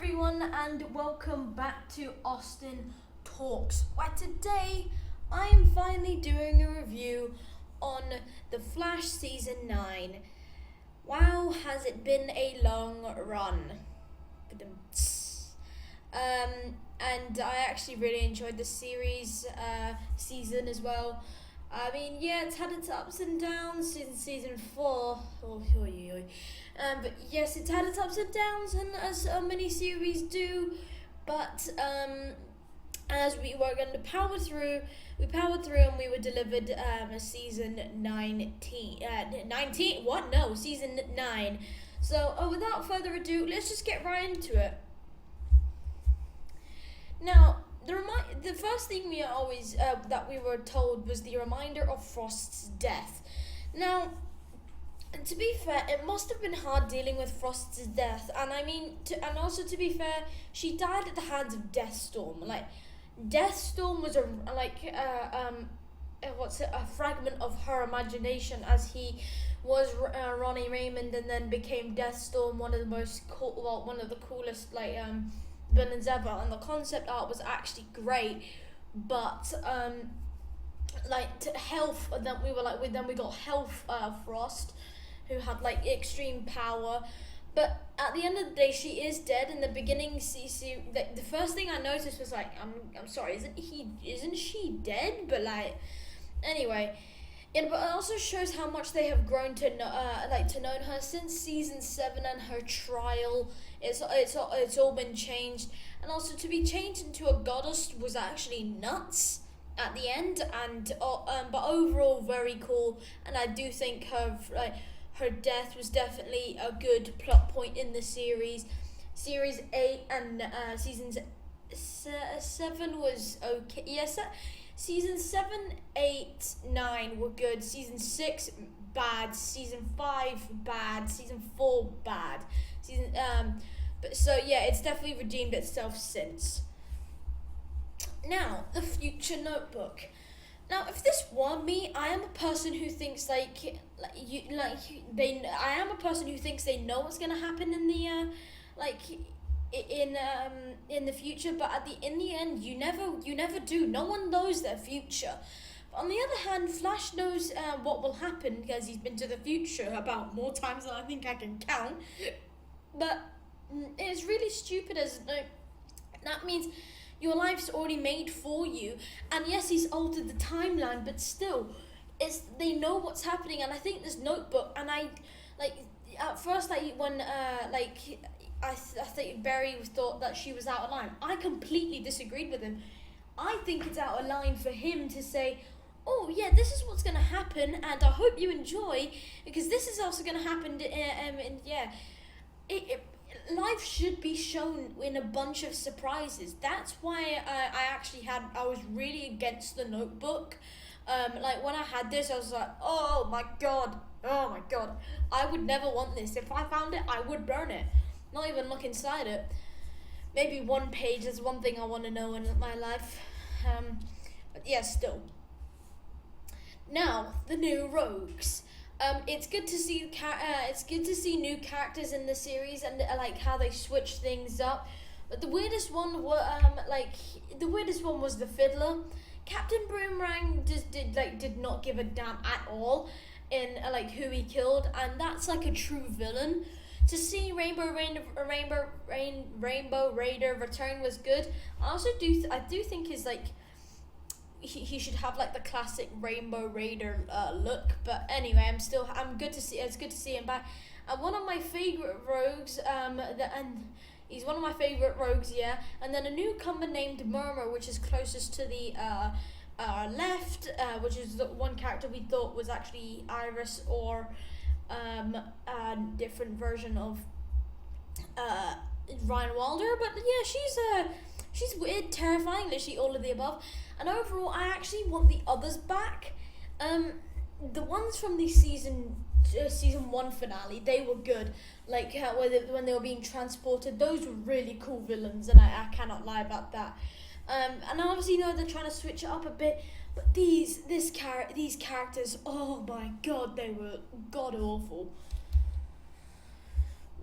everyone, and welcome back to Austin Talks, where today I am finally doing a review on The Flash Season 9. Wow, has it been a long run. And I actually really enjoyed the series season as well. I mean, yeah, it's had its ups and downs since season 4. But yes, it's had its ups and downs, and as many series do. But as we were going to power through, and we were delivered season 19. What? No, season 9. So, without further ado, let's just get right into it. Now, the first thing we always that we were told was the reminder of Frost's death. Now, to be fair, it must have been hard dealing with Frost's death, and I mean, and also to be fair, she died at the hands of Deathstorm. Like, Deathstorm was a fragment of her imagination, as he was Ronnie Raymond, and then became Deathstorm, one of the coolest villains ever, and the concept art was actually great, but Health, and then we got Health Frost, who had extreme power. But at the end of the day, she is dead. In the beginning, the first thing I noticed was I'm sorry, isn't she dead? But anyway, yeah. But it also shows how much they have grown to know her since season 7 and her trial. It's all been changed, and also to be changed into a goddess was actually nuts at the end, and but overall very cool. And I do think her death was definitely a good plot point in the series. Series 8 and seasons 7 was okay. Yes, season 7, 8, 9 were good. Season 6 bad. Season 5 bad. Season 4 bad. But so yeah, it's definitely redeemed itself since. Now, the Future Notebook. Now, if this were me, I am a person who thinks I am a person who thinks they know what's gonna happen in the in the future, but in the end, you never do. No one knows their future. But on the other hand, Flash knows what will happen, because he's been to the future about more times than I think I can count. But it's really stupid, that means your life's already made for you, and yes, he's altered the timeline, but still, they know what's happening. And I think this notebook, and I at first when I think Barry thought that she was out of line. I completely disagreed with him. I think it's out of line for him to say, oh yeah, this is what's gonna happen, and I hope you enjoy, because this is also gonna happen. Life should be shown in a bunch of surprises. That's why I was really against the notebook. When I had this, I was like, oh my god, I would never want this. If I found it, I would burn it. Not even look inside it. Maybe one page is one thing I want to know in my life. But yeah, still. Now, the new rogues. It's good to see new characters in the series, and how they switch things up. But the weirdest one was the Fiddler. Captain Boomerang did not give a damn at all in who he killed, and that's a true villain. To see Rainbow Raider return was good. I do think he should have the classic Rainbow Raider look. But anyway, it's good to see him back. And one of my favorite rogues, he's one of my favorite rogues, yeah. And then a newcomer named Murmur, which is closest to the left, which is the one character we thought was actually Iris, or a different version of Ryan Wilder. But yeah, she's weird, terrifying, literally all of the above. And overall, I actually want the others back. The ones from the season 1 finale, they were good. When they were being transported, those were really cool villains, and I cannot lie about that. And I obviously know they're trying to switch it up a bit, but these characters, oh my god, they were god awful.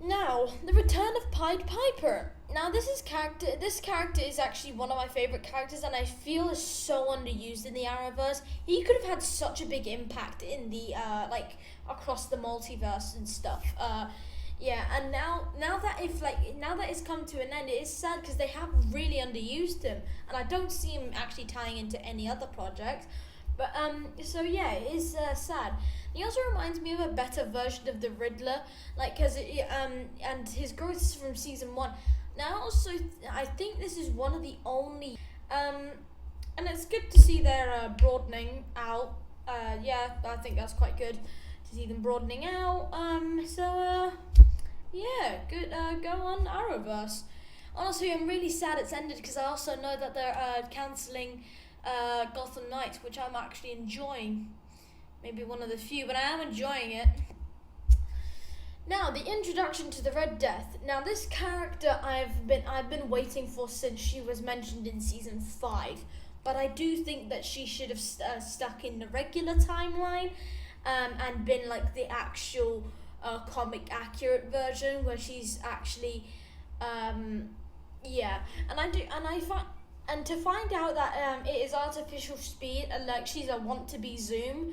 Now, the return of Pied Piper. Now this character is actually one of my favorite characters, and I feel is so underused in the Arrowverse. He could have had such a big impact in the like across the multiverse and stuff. Yeah, and now that it's come to an end, it is sad because they have really underused him, and I don't see him actually tying into any other project. But so yeah, it is sad. He also reminds me of a better version of the Riddler, like and his growth is from season one. Now also, I think this is one of the only and it's good to see their broadening out. Yeah, I think that's quite good to see them broadening out. Yeah, good. Go on, Arrowverse. Honestly, I'm really sad it's ended because I also know that they're cancelling Gotham Knights, which I'm actually enjoying. Maybe one of the few, but I am enjoying it. Now, the introduction to the Red Death. Now, this character I've been waiting for since she was mentioned in season 5, but I do think that she should have stuck in the regular timeline, and been like the actual comic accurate version where she's actually, yeah, and to find out that it is artificial speed and like she's a want to be Zoom,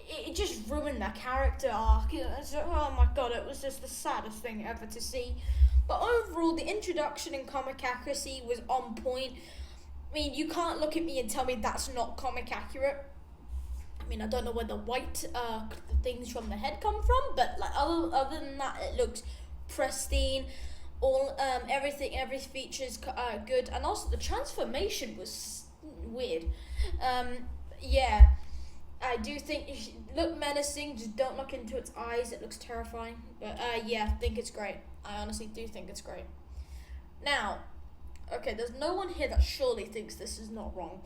it just ruined that character arc. Oh my god, it was just the saddest thing ever to see. But overall, the introduction and comic accuracy was on point. I mean, you can't look at me and tell me that's not comic accurate. I mean, I don't know where the white things from the head come from, but like other than that, it looks pristine. All every feature's good, and also the transformation was weird. Yeah. I do think it should look menacing, just don't look into its eyes, it looks terrifying. But yeah, I think it's great. I honestly do think it's great. Now, okay, there's no one here that surely thinks this is not wrong.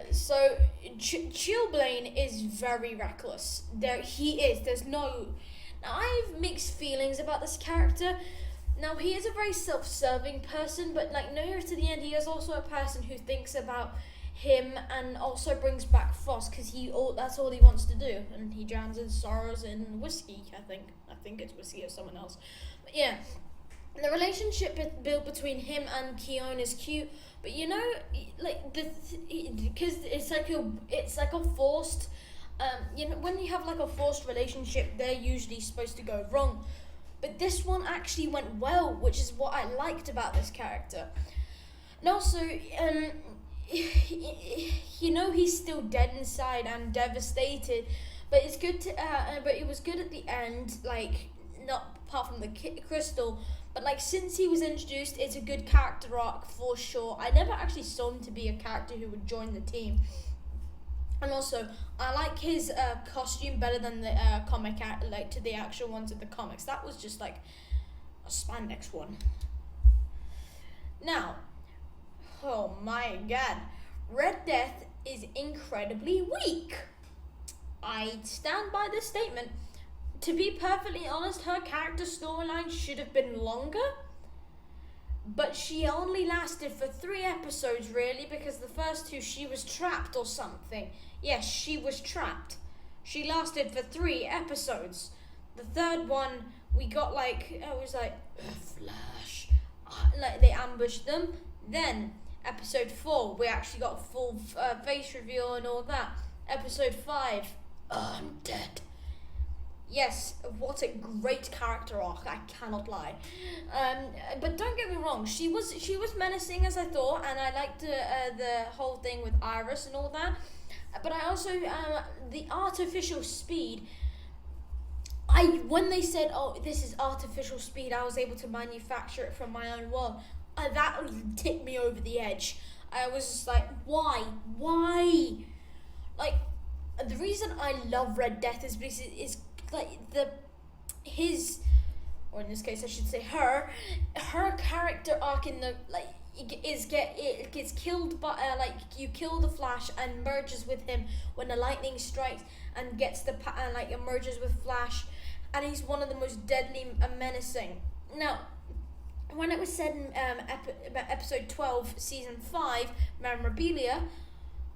So Chilblain is very reckless. There's no... Now, I have mixed feelings about this character. Now, he is a very self-serving person, but like near to the end, he is also a person who thinks about him and also brings back Foss because that's all he wants to do, and he drowns his sorrows in whiskey. I think it's whiskey or someone else, but yeah, the relationship built between him and Keone is cute, but you know, like because it's like a forced, you know, when you have like a forced relationship, they're usually supposed to go wrong, but this one actually went well, which is what I liked about this character. And also, you know, he's still dead inside and devastated, but it's good to but it was good at the end, like not apart from the crystal, but like since he was introduced, it's a good character arc for sure. I never actually saw him to be a character who would join the team, and also I like his costume better than the comic like to the actual ones of the comics. That was just like a spandex one. Now, oh my god, Red Death is incredibly weak. I stand by this statement. To be perfectly honest, her character storyline should have been longer, but she only lasted for 3 episodes really, because the first 2 she was trapped or something. Yes, she was trapped. She lasted for 3 episodes. The third one, we got like, it was like, Flash. Like they ambushed them. Then episode 4, we actually got a full face reveal and all that. Episode 5, I'm dead. Yes, what a great character arc, I cannot lie. But don't get me wrong, she was menacing as I thought, and I liked the whole thing with Iris and all that. But I also, the artificial speed, when they said, oh, this is artificial speed, I was able to manufacture it from my own world. That tipped me over the edge. I was just like, why? Like, the reason I love Red Death is because it's like or in this case I should say her character arc in the like it gets killed by like you kill the Flash and merges with him when the lightning strikes and gets the like emerges with Flash, and he's one of the most deadly and menacing. Now, when it was said in episode 12, season 5, Memorabilia,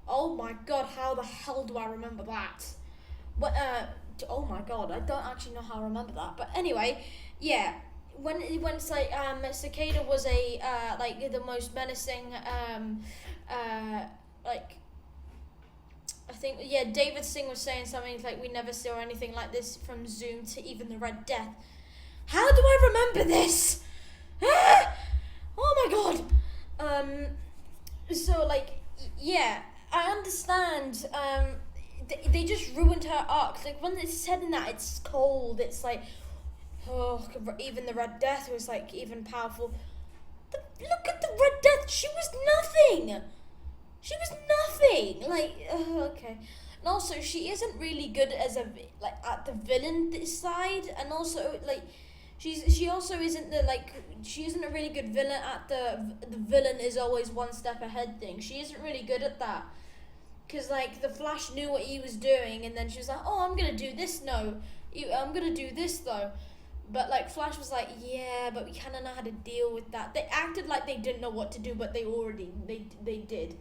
oh my god, how the hell do I remember that? But oh my god, I don't actually know how I remember that. But anyway, yeah, when it's like Cicada was a like the most menacing like I think David Singh was saying something like we never saw anything like this from Zoom to even the Red Death. How do I remember this? Oh my god. So like yeah, I understand. They just ruined her arc. Like when it's said in that, it's cold. It's like, oh, even the Red Death was like even powerful. Look at the Red Death. She was nothing. She was nothing. Like, okay. And also, she isn't really good as a like at the villain side, and also like. She also isn't she isn't a really good villain at the villain is always one step ahead thing. She isn't really good at that. Because, like, the Flash knew what he was doing, and then she was like, oh, I'm going to do this, I'm going to do this, though. But, like, Flash was like, yeah, but we kind of know how to deal with that. They acted like they didn't know what to do, but they did.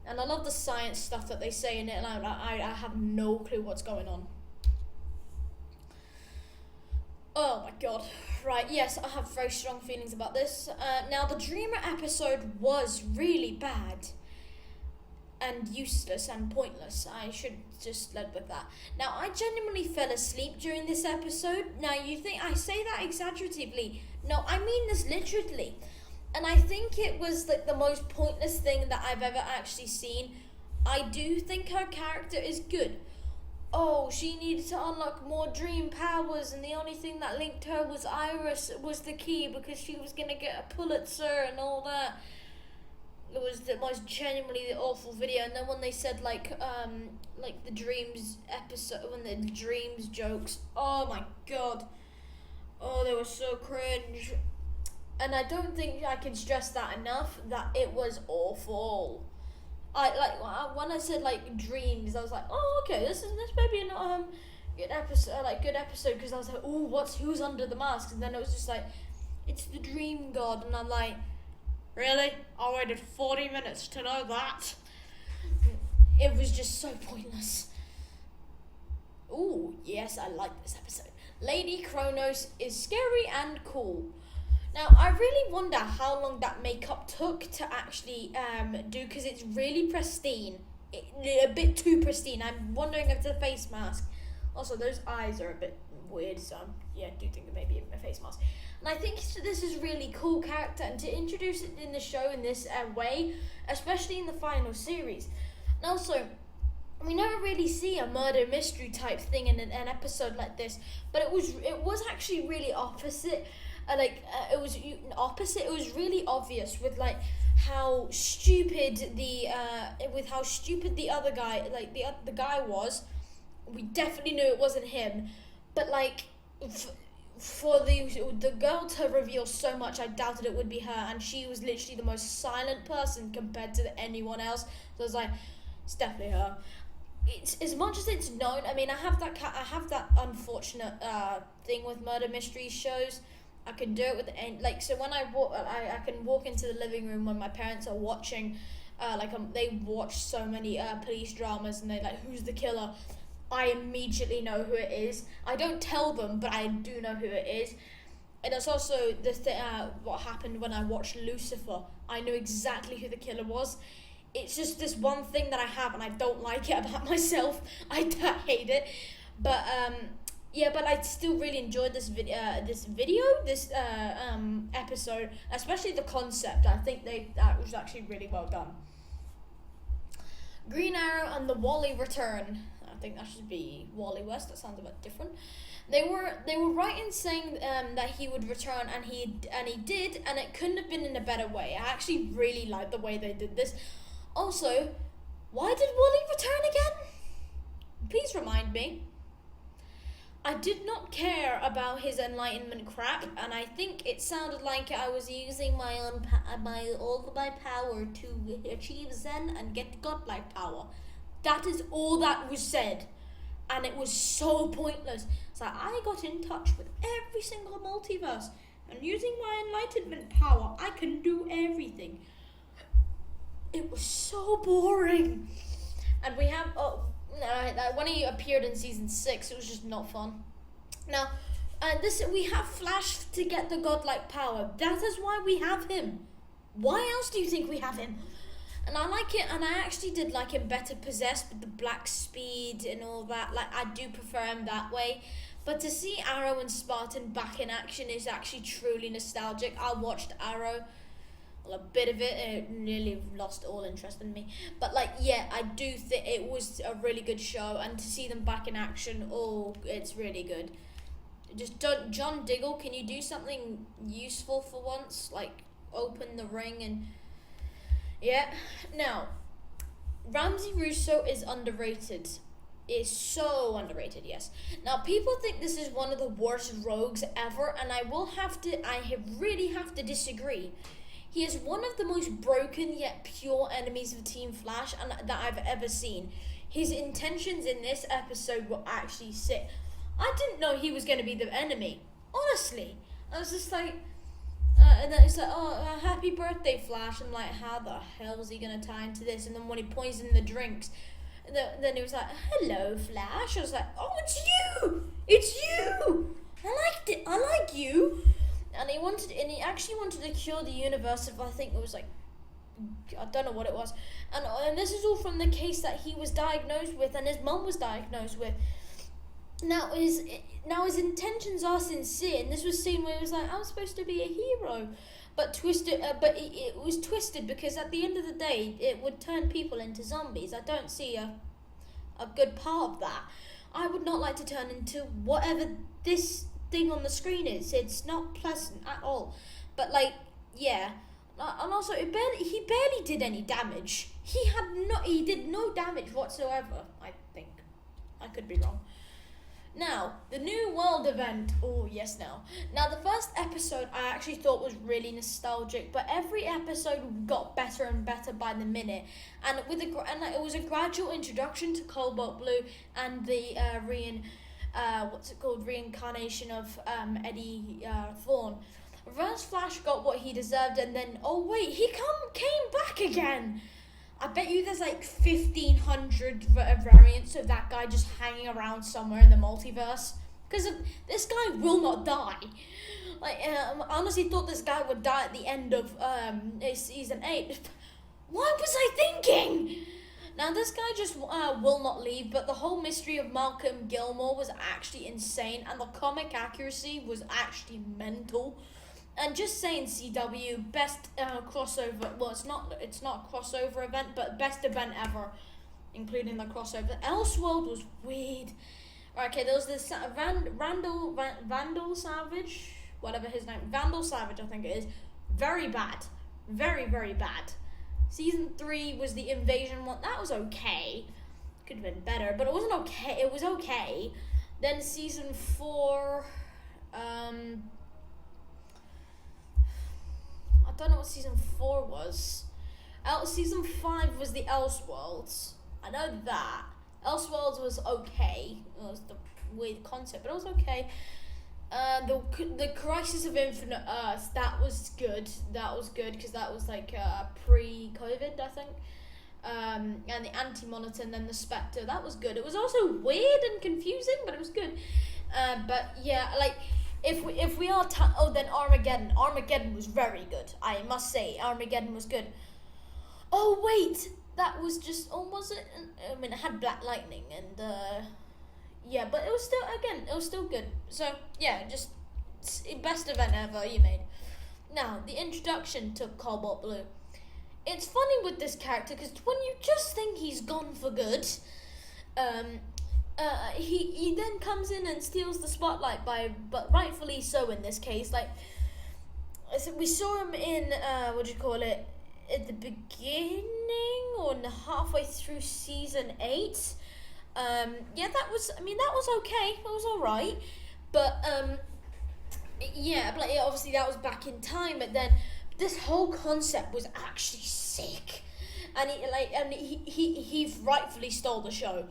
And I love the science stuff that they say in it, and I have no clue what's going on. Oh, my God. Right, yes, I have very strong feelings about this. Now, the Dreamer episode was really bad. And useless and pointless. I should just lead with that. Now, I genuinely fell asleep during this episode. Now, you think I say that exaggeratively. No, I mean this literally. And I think it was like the most pointless thing that I've ever actually seen. I do think her character is good. Oh, she needed to unlock more dream powers, and the only thing that linked her was Iris was the key because she was going to get a Pulitzer and all that. It was the most genuinely awful video, and then when they said like the dreams episode, when the dreams jokes, oh my god, oh they were so cringe, and I don't think I can stress that enough that it was awful. When I said like dreams, I was like, oh okay, this may be a good episode because I was like, oh who's under the mask, and then it was just like, it's the dream god, and I'm like. Really? I waited 40 minutes to know that. It was just so pointless. Ooh, yes, I like this episode. Lady Kronos is scary and cool. Now, I really wonder how long that makeup took to actually do, because it's really pristine. A bit too pristine. I'm wondering if it's a face mask. Also, those eyes are a bit weird, so I do think it may be a face mask. And I think this is a really cool character, and to introduce it in the show in this way, especially in the final series. And also, we never really see a murder mystery type thing in an episode like this, but it was actually really opposite. It was opposite. It was really obvious with like how stupid the other guy, like the guy was. We definitely knew it wasn't him, but like. For the girl to reveal so much, I doubted it would be her, and she was literally the most silent person compared to anyone else. So I was like, it's definitely her. It's as much as it's known. I mean, I have that unfortunate thing with murder mystery shows. I can do it with so when I can walk into the living room when my parents are watching, they watch so many police dramas, and they're like, who's the killer? I immediately know who it is. I don't tell them, but I do know who it is. And it's also what happened when I watched Lucifer. I knew exactly who the killer was. It's just this one thing that I have, and I don't like it about myself. I hate it. But but I still really enjoyed this episode, especially the concept. I think that was actually really well done. Green Arrow and the Wally return. I think that should be Wally West. That sounds a bit different. They were right in saying that he would return, and he did, and it couldn't have been in a better way. I actually really liked the way they did this. Also, why did Wally return again? Please remind me. I did not care about his enlightenment crap, and I think it sounded like I was using all of my power to achieve Zen and get godlike power. That is all that was said, and it was so pointless. So I got in touch with every single multiverse, and using my enlightenment power, I can do everything. It was so boring. And we have when he appeared in season 6, it was just not fun. Now, This we have Flash to get the godlike power. That is why we have him. Why else do you think we have him? And I like it, and I actually did like him better possessed with the black speed and all that. Like, I do prefer him that way. But to see Arrow and Spartan back in action is actually truly nostalgic. I watched Arrow, well, a bit of it, and it nearly lost all interest in me. But like, yeah, I do think it was a really good show, and to see them back in action, oh, it's really good. Just John Diggle, can you do something useful for once? Like, open the ring and... Yeah. Now, Ramsey Russo is underrated. Is so underrated, yes. Now, people think this is one of the worst rogues ever, and I really have to disagree. He is one of the most broken yet pure enemies of Team Flash that I've ever seen. His intentions in this episode were actually sick. I didn't know he was going to be the enemy. Honestly. I was just like... and then it's like, oh, happy birthday, Flash. I'm like, how the hell is he going to tie into this? And then when he poisoned the drinks, then he was like, hello, Flash. I was like, oh, it's you! It's you! I liked it. I like you. And he actually wanted to cure the universe of, I think it was like, I don't know what it was. And this is all from the case that he was diagnosed with and his mum was diagnosed with. Now his intentions are sincere, and this was seen where he was like, I'm supposed to be a hero, but it was twisted because at the end of the day, it would turn people into zombies. I don't see a good part of that. I would not like to turn into whatever this thing on the screen is. It's not pleasant at all. But like, yeah, and also he barely did any damage. He did no damage whatsoever. I think I could be wrong. Now, the New World event. Oh, yes, now. Now, the first episode I actually thought was really nostalgic, but every episode got better and better by the minute. And it was a gradual introduction to Cobalt Blue and the reincarnation of Eddie Thawne. Reverse Flash got what he deserved, and then, oh wait, he came back again. I bet you there's like 1,500 variants of that guy just hanging around somewhere in the multiverse. Because this guy will not die. Like, I honestly thought this guy would die at the end of season 8. What was I thinking? Now, this guy just will not leave, but the whole mystery of Malcolm Gilmore was actually insane, and the comic accuracy was actually mental. And just saying, CW, best crossover, well, it's not a crossover event, but best event ever, including the crossover. Elseworld was weird. Right, okay, there was this Vandal Savage, whatever his name, Vandal Savage, I think it is. Very bad. Very, very bad. Season 3 was the invasion one. That was okay. Could have been better, but it wasn't okay. It was okay. Then season 4, I don't know what season 4 was. Season 5 was the Elseworlds. I know that. Elseworlds was okay. It was the weird concept, but it was okay. The Crisis of Infinite Earths, that was good. That was good because that was like pre-COVID, I think. And the Anti-Monitor and then the Spectre, that was good. It was also weird and confusing, but it was good. But yeah, like if we are then Armageddon. Armageddon was very good. I must say, Armageddon was good. Oh wait, that was just was it? I mean, it had Black Lightning and yeah, but it was still good. So yeah, just best event ever you made. Now the introduction to Cobalt Blue. It's funny with this character because when you just think he's gone for good, he then comes in and steals the spotlight but rightfully so in this case. Like, we saw him in at the beginning or halfway through season 8. Yeah, that was okay. That was alright, but yeah, but obviously that was back in time. But then this whole concept was actually sick, and he rightfully stole the show.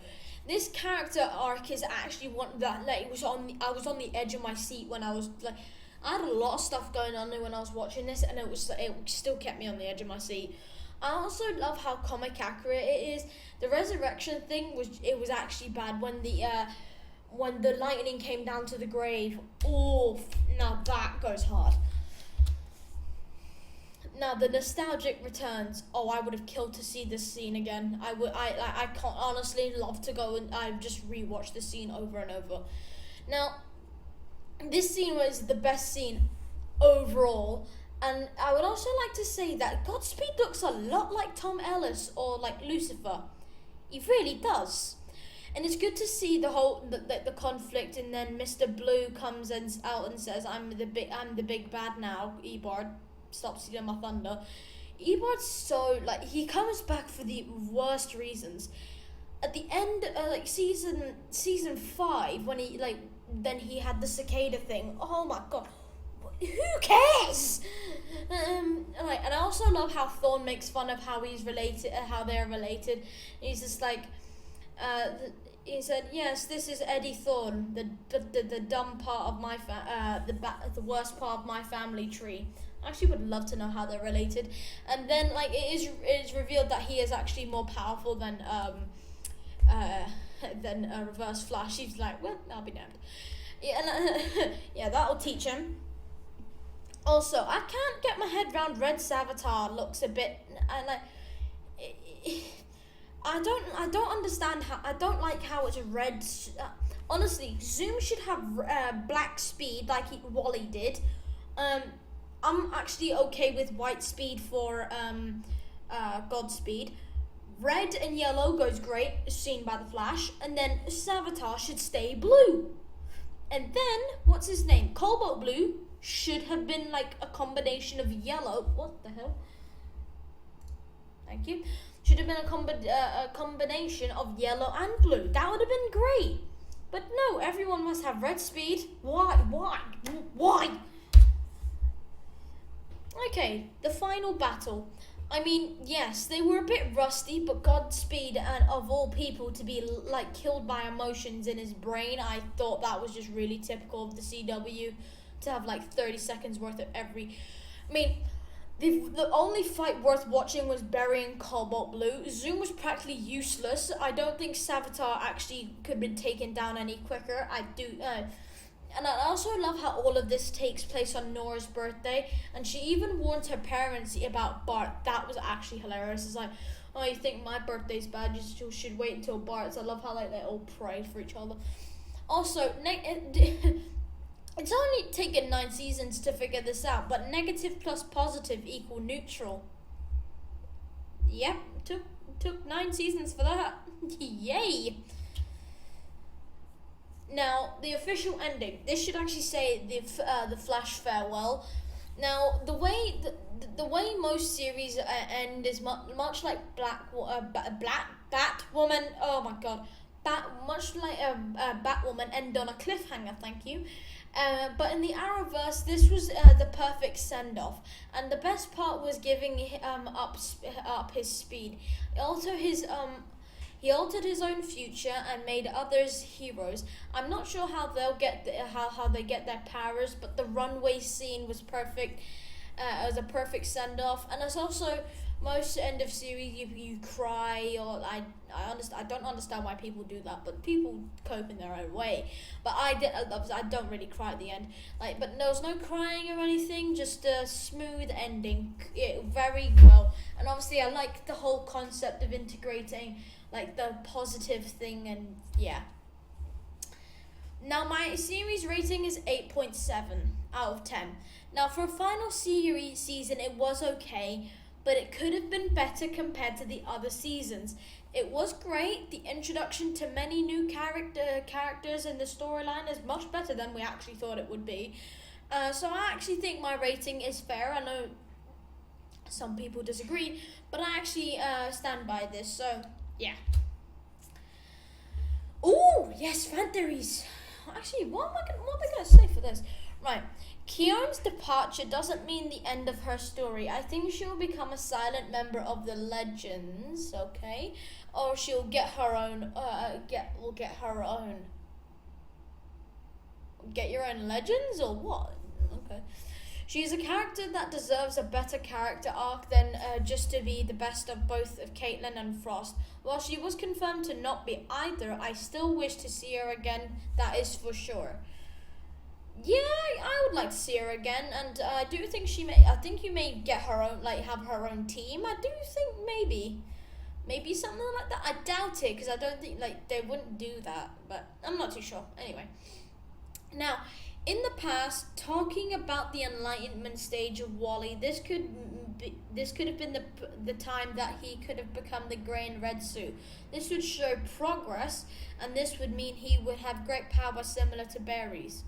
This character arc is actually one that I was on the edge of my seat when I was like, I had a lot of stuff going on when I was watching this, and it still kept me on the edge of my seat. I also love how comic accurate it is. The resurrection thing was actually bad when the when the lightning came down to the grave. Oh, now that goes hard. Now the nostalgic returns. Oh, I would have killed to see this scene again. I can't honestly love to go and I just rewatch the scene over and over. Now, this scene was the best scene overall, and I would also like to say that Godspeed looks a lot like Tom Ellis or like Lucifer. He really does. And it's good to see the conflict, and then Mr. Blue comes out and says, I'm the big bad now, Ebard. Stop stealing my thunder. Ebard's so, like, he comes back for the worst reasons. At the end, like, season 5, when then he had the cicada thing. Oh my god. Who cares? And I also love how Thorn makes fun of how he's related, how they're related. He's just like, he said, yes, this is Eddie Thorn, the dumb part of my the worst part of my family tree. I actually would love to know how they're related. And then, like, it is revealed that he is actually more powerful than Reverse Flash. He's like, well, I'll be damned. Yeah, yeah, that'll teach him. Also, I can't get my head around Red Savitar. Looks a bit, I don't understand how. I don't like how it's red. Honestly, Zoom should have black speed like Wally did. I'm actually okay with white speed for Godspeed. Red and yellow goes great, seen by the Flash, and then Savitar should stay blue. And then, what's his name? Cobalt Blue should have been like a combination of yellow. What the hell? Thank you. Should have been a combination of yellow and blue. That would have been great. But no, everyone must have red speed. Why? Okay, the final battle. I mean, yes, they were a bit rusty, but Godspeed, and of all people, to be like killed by emotions in his brain, I thought that was just really typical of the CW, to have like 30 seconds worth of every. I mean, the only fight worth watching was burying Cobalt Blue. Zoom was practically useless. I don't think Savitar actually could have been taken down any quicker. And I also love how all of this takes place on Nora's birthday, and she even warns her parents about Bart. That was actually hilarious. It's like, oh, you think my birthday's bad? You should wait until Bart's. I love how like they all pray for each other. Also, it's only taken 9 seasons to figure this out, but negative plus positive equal neutral. Yep, took 9 seasons for that. Yay! Now, the official ending. This should actually say the Flash farewell. Now, the way most series end is much like Batwoman. Oh my god, much like Batwoman end on a cliffhanger. Thank you. But in the Arrowverse, this was the perfect send off, and the best part was giving up his speed. He altered his own future and made others heroes. I'm not sure how they'll get how they get their powers, but the runway scene was perfect. It was a perfect send off, and it's also most end of series you cry, or I don't understand why people do that, but people cope in their own way. But I don't really cry at the end. But there was no crying or anything, just a smooth ending. Very well, and obviously I like the whole concept of integrating like the positive thing, and yeah. Now my series rating is 8.7 out of 10. Now for a final season, it was okay, but it could have been better compared to the other seasons. It was great. The introduction to many new characters in the storyline is much better than we actually thought it would be. So I actually think my rating is fair. I know some people disagree, but I actually stand by this. So yeah. Ooh, yes, fan theories. Actually, what am I gonna say for this? Right. Kion's departure doesn't mean the end of her story. I think she'll become a silent member of the Legends, okay? Or she'll get her own, get her own. Get your own Legends or what? Okay. She's a character that deserves a better character arc than just to be the best of both of Caitlyn and Frost. While she was confirmed to not be either, I still wish to see her again, that is for sure. Yeah, I would like to see her again, and I do think I think you may get her own, like, have her own team. I do think maybe something like that. I doubt it, because I don't think, like, they wouldn't do that, but I'm not too sure. Anyway. Now, in the past, talking about the enlightenment stage of Wally, this could have been the time that he could have become the grey and red suit. This would show progress, and this would mean he would have great power similar to Barry's.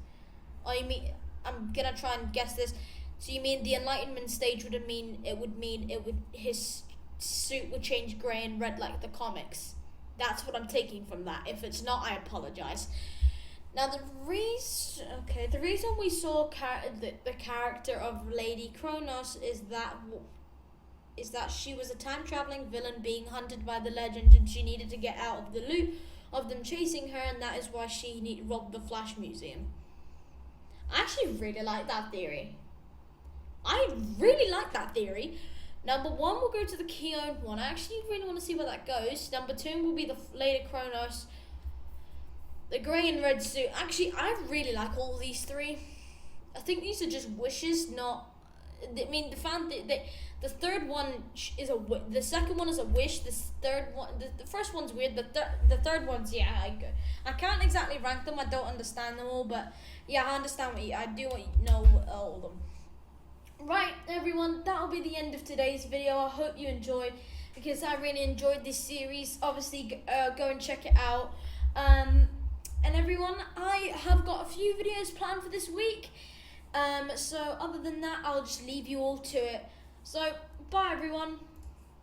Oh, you mean, I'm gonna try and guess this. So you mean the enlightenment stage would mean his suit would change grey and red like the comics. That's what I'm taking from that. If it's not, I apologize. Now the reason we saw the character of Lady Kronos is that she was a time-traveling villain being hunted by the Legend, and she needed to get out of the loop of them chasing her, and that is why she robbed the Flash Museum. I actually really like that theory. Number one will go to the Keone one. I actually really want to see where that goes. Number two will be the Lady Kronos. The grey and red suit. Actually, I really like all these three. I think these are just wishes, not. I mean, the third one is the second one is a wish. The third one, the first one's weird. The third one's, yeah. I can't exactly rank them. I don't understand them all, but yeah, I understand I do know all of them. Right, everyone, that'll be the end of today's video. I hope you enjoyed, because I really enjoyed this series. Obviously, go and check it out. And everyone, I have got a few videos planned for this week. So other than that, I'll just leave you all to it. So, bye everyone.